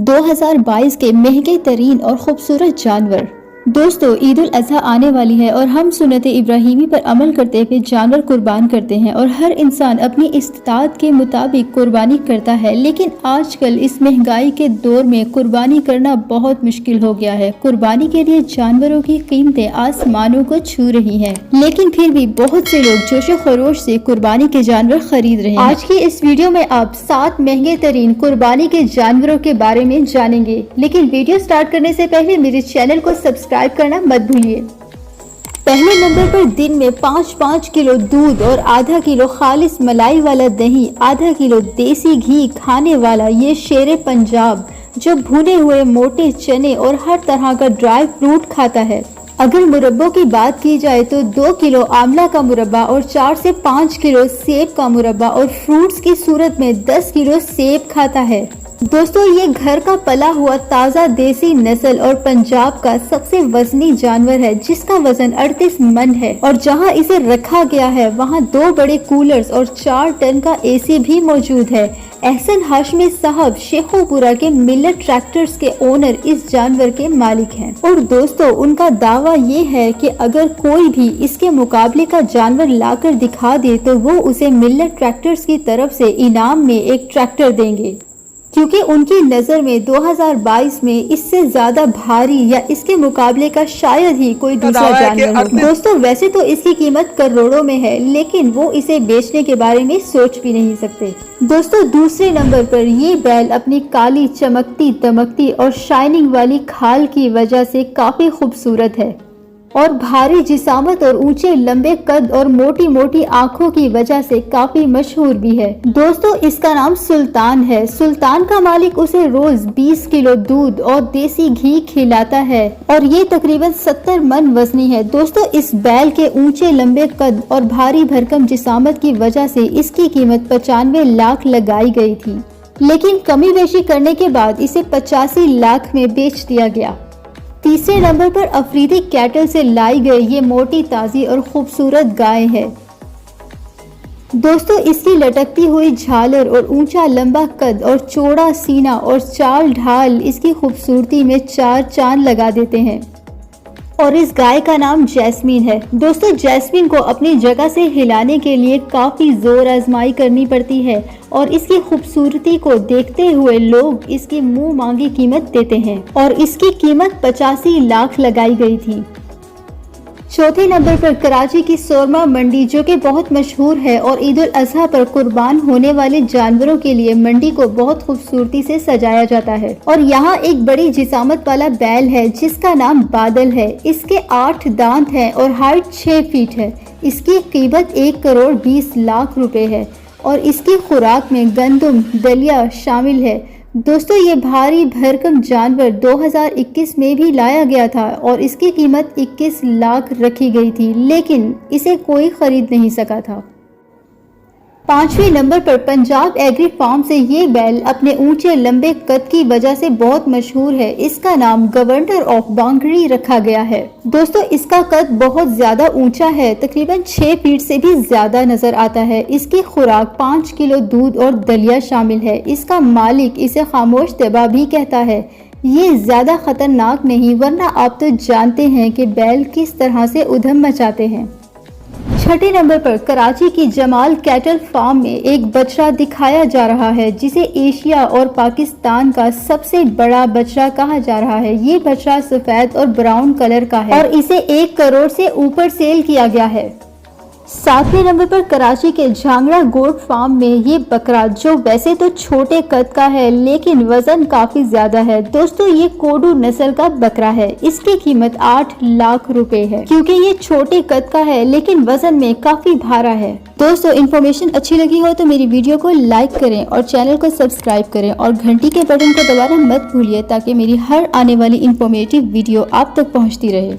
2022 के महंगे तरीन और खूबसूरत जानवर। दोस्तों, ईद उल अज़हा आने वाली है और हम सुन्नत इब्राहिमी पर अमल करते हुए जानवर कुर्बान करते हैं और हर इंसान अपनी इस्तात के मुताबिक कुर्बानी करता है। लेकिन आजकल इस महंगाई के दौर में कुर्बानी करना बहुत मुश्किल हो गया है। कुर्बानी के लिए जानवरों की कीमतें आसमानों को छू रही हैं, लेकिन फिर भी बहुत से लोग जोशो खरोश से कुर्बानी के जानवर खरीद रहे हैं। आज की इस वीडियो में आप 7 महंगे तरीन कुर्बानी के जानवरों के बारे में जानेंगे। लेकिन वीडियो स्टार्ट करने से पहले मेरे चैनल को सब्सक्राइब करना मत भूलिए। पहले नंबर पर दिन में 5-5 किलो दूध और आधा किलो खालिस मलाई वाला दही, आधा किलो देसी घी खाने वाला ये शेर पंजाब जो भुने हुए मोटे चने और हर तरह का ड्राई फ्रूट खाता है। अगर मुरब्बों की बात की जाए तो 2 किलो आंवला का मुरब्बा और 4 से 5 किलो सेब का मुरब्बा और फ्रूट्स की सूरत में 10 किलो सेब खाता है। दोस्तों, ये घर का पला हुआ ताज़ा देसी नस्ल और पंजाब का सबसे वजनी जानवर है जिसका वजन 38 मन है और जहां इसे रखा गया है वहां 2 बड़े कूलर्स और 4 टन का एसी भी मौजूद है। एहसन हाशमी साहब शेखोपुरा के मिलर ट्रैक्टर्स के ओनर इस जानवर के मालिक हैं और दोस्तों, उनका दावा ये है कि अगर कोई भी इसके मुकाबले का जानवर लाकर दिखा दे तो वो उसे मिलर ट्रैक्टर्स की तरफ से इनाम में एक ट्रैक्टर देंगे, क्योंकि उनकी नज़र में 2022 में इससे ज्यादा भारी या इसके मुकाबले का शायद ही कोई दूसरा जानवर हो। दोस्तों, वैसे तो इसकी कीमत करोड़ों में है, लेकिन वो इसे बेचने के बारे में सोच भी नहीं सकते। दोस्तों, दूसरे नंबर पर ये बैल अपनी काली चमकती दमकती और शाइनिंग वाली खाल की वजह से काफी खूबसूरत है और भारी जिसामत और ऊंचे लंबे कद और मोटी मोटी आंखों की वजह से काफी मशहूर भी है। दोस्तों, इसका नाम सुल्तान है। सुल्तान का मालिक उसे रोज 20 किलो दूध और देसी घी खिलाता है और ये तकरीबन 70 मन वजनी है। दोस्तों, इस बैल के ऊंचे लंबे कद और भारी भरकम जिसामत की वजह से इसकी कीमत 95 लाख लगाई गई थी, लेकिन कमी बेशी करने के बाद इसे 85 लाख में बेच दिया गया। तीसरे नंबर पर अफरीदी कैटल से लाई गई ये मोटी ताजी और खूबसूरत गाय है। दोस्तों, इसकी लटकती हुई झालर और ऊंचा लंबा कद और चौड़ा सीना और चाल ढाल इसकी खूबसूरती में 4 चांद लगा देते हैं और इस गाय का नाम जैस्मीन है। दोस्तों, जैस्मीन को अपनी जगह से हिलाने के लिए काफी जोर आजमाई करनी पड़ती है और इसकी खूबसूरती को देखते हुए लोग इसकी मुंह मांगी कीमत देते हैं और इसकी कीमत 85 लाख लगाई गई थी। चौथे नंबर पर कराची की सोरमा मंडी जो कि बहुत मशहूर है और ईद उल अज़हा पर कुर्बान होने वाले जानवरों के लिए मंडी को बहुत खूबसूरती से सजाया जाता है और यहाँ एक बड़ी जिसामत वाला बैल है जिसका नाम बादल है। इसके 8 दांत हैं और हाइट 6 फीट है। इसकी कीमत 1 करोड़ 20 लाख रुपए है और इसकी खुराक में गंदम दलिया शामिल है। दोस्तों, ये भारी भरकम जानवर 2021 में भी लाया गया था और इसकी कीमत 21 लाख रखी गई थी, लेकिन इसे कोई खरीद नहीं सका था। 5वें नंबर पर पंजाब एग्री फार्म से ये बैल अपने ऊंचे लंबे कद की वजह से बहुत मशहूर है। इसका नाम गवर्नर ऑफ बांगड़ी रखा गया है। दोस्तों, इसका कद बहुत ज्यादा ऊंचा है, तकरीबन 6 फीट से भी ज्यादा नजर आता है। इसकी खुराक 5 किलो दूध और दलिया शामिल है। इसका मालिक इसे खामोश तबा भी कहता है। ये ज्यादा खतरनाक नहीं, वरना आप तो जानते हैं कि बैल किस तरह से उधम मचाते हैं। 6ठे नंबर पर कराची की जमाल कैटल फार्म में एक बछड़ा दिखाया जा रहा है जिसे एशिया और पाकिस्तान का सबसे बड़ा बछड़ा कहा जा रहा है। ये बछड़ा सफेद और ब्राउन कलर का है और इसे 1 करोड़ से ऊपर सेल किया गया है। 7वें नंबर पर कराची के झांगड़ा गोट फार्म में ये बकरा जो वैसे तो छोटे कद का है लेकिन वजन काफी ज्यादा है। दोस्तों, ये कोडू नस्ल का बकरा है। इसकी कीमत 8 लाख रुपए है क्योंकि ये छोटे कद का है लेकिन वजन में काफी भारा है। दोस्तों, इन्फॉर्मेशन अच्छी लगी हो तो मेरी वीडियो को लाइक करें और चैनल को सब्सक्राइब करें और घंटी के बटन को दबाना मत भूलिए ताकि मेरी हर आने वाली इन्फॉर्मेटिव वीडियो आप तक पहुँचती रहे।